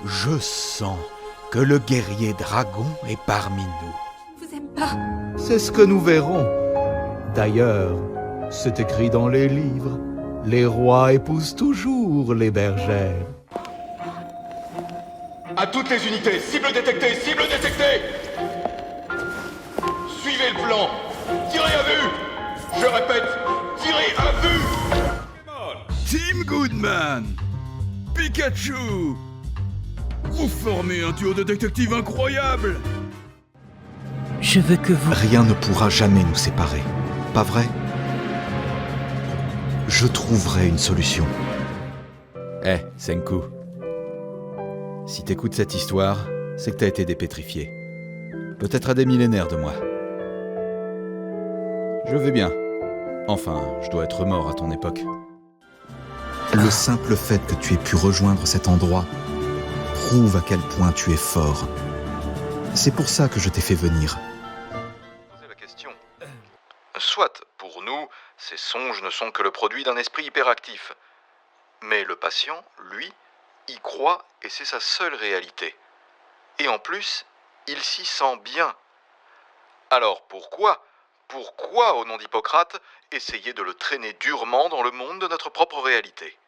Je sens que le guerrier dragon est parmi nous. Je vous aime pas. C'est ce que nous verrons. D'ailleurs, c'est écrit dans les livres. Les rois épousent toujours les bergères. À toutes les unités, cible détectée, cible détectée. Suivez le plan. Tirez à vue. Je répète, tirez à vue. Team Goodman, Pikachu, vous formez un duo de détectives incroyable. Je veux que vous... Rien ne pourra jamais nous séparer, pas vrai? Je trouverai une solution. Senku. Si t'écoutes cette histoire, c'est que t'as été dépétrifié. Peut-être à des millénaires de moi. Je vais bien. Enfin, je dois être mort à ton époque. Le simple fait que tu aies pu rejoindre cet endroit prouve à quel point tu es fort. C'est pour ça que je t'ai fait venir. Poser la question. Soit, pour nous, ces songes ne sont que le produit d'un esprit hyperactif. Mais le patient, lui, y croit et c'est sa seule réalité. Et en plus, il s'y sent bien. Alors pourquoi, au nom d'Hippocrate, essayer de le traîner durement dans le monde de notre propre réalité ?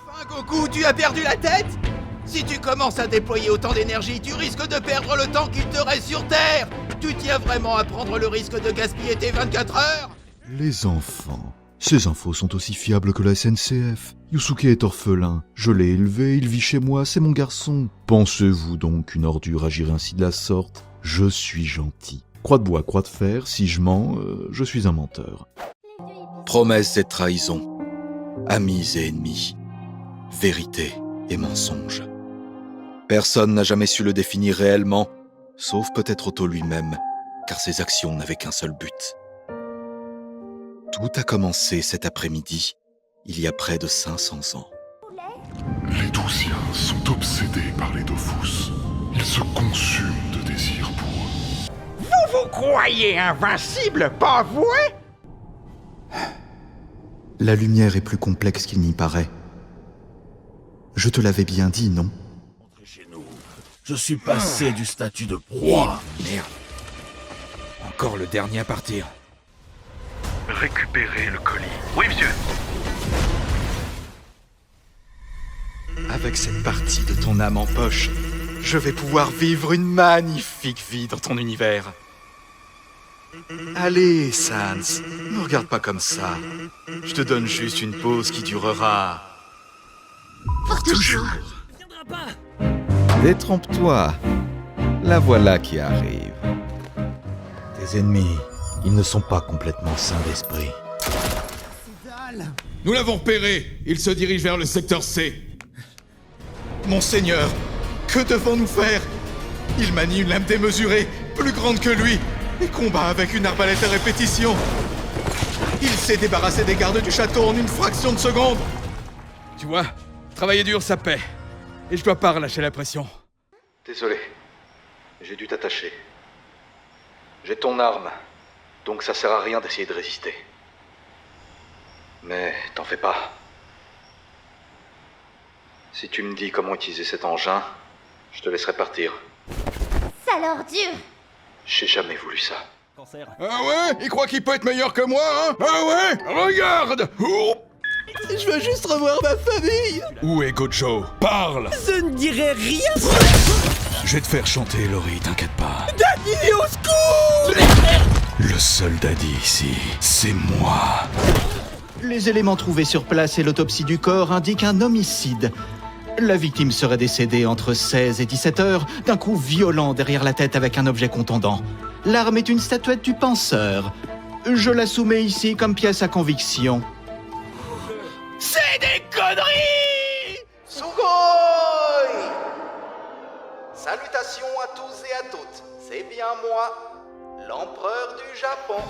Enfin, Goku, tu as perdu la tête? Si tu commences à déployer autant d'énergie, tu risques de perdre le temps qu'il te reste sur Terre. Tu tiens vraiment à prendre le risque de gaspiller tes 24 heures? Les enfants, ces infos sont aussi fiables que la SNCF. Yusuke est orphelin, je l'ai élevé, il vit chez moi, c'est mon garçon. Pensez-vous donc qu'une ordure agirait ainsi de la sorte? Je suis gentil. Croix de bois, croix de fer, si je mens, je suis un menteur. Promesses et trahisons, amis et ennemis, vérité et mensonge. Personne n'a jamais su le définir réellement, sauf peut-être Otto lui-même, car ses actions n'avaient qu'un seul but. Tout a commencé cet après-midi, il y a près de 500 ans. Les Douziens sont obsédés par les Dofus. Ils se consument de désir pour eux. Vous croyez invincible, pas vrai? La lumière est plus complexe qu'il n'y paraît. Je te l'avais bien dit, non? Chez nous, je suis passé du statut de proie. Merde. Encore le dernier à partir. Récupérez le colis. Oui, monsieur. Avec cette partie de ton âme en poche, je vais pouvoir vivre une magnifique vie dans ton univers. Allez, Sans, ne regarde pas comme ça. Je te donne juste une pause qui durera... Pour toujours. Détrompe-toi. La voilà qui arrive. Tes ennemis, ils ne sont pas complètement sains d'esprit. Nous l'avons repéré. Il se dirige vers le secteur C. Monseigneur, que devons-nous faire? Il manie une lame démesurée, plus grande que lui, et combat avec une arbalète à répétition. Il s'est débarrassé des gardes du château en une fraction de seconde. Tu vois, travailler dur, ça paie. Et je dois pas relâcher la pression. Désolé, j'ai dû t'attacher. J'ai ton arme, donc ça sert à rien d'essayer de résister. Mais t'en fais pas. Si tu me dis comment utiliser cet engin, je te laisserai partir. Sale ordure. J'ai jamais voulu ça. Ah ouais? Il croit qu'il peut être meilleur que moi, hein? Ah ouais? Regarde! Oh, Je veux juste revoir ma famille. où est Gojo? Parle! Je ne dirai rien. Je vais te faire chanter, Laurie, t'inquiète pas. Daddy, au secours! Le seul daddy ici, c'est moi. Les éléments trouvés sur place et l'autopsie du corps indiquent un homicide. La victime serait décédée entre 16 et 17 heures d'un coup violent derrière la tête avec un objet contondant. L'arme est une statuette du penseur. Je la soumets ici comme pièce à conviction. C'est des conneries! Sugoi! Salutations à tous et à toutes. C'est bien moi, l'empereur du Japon.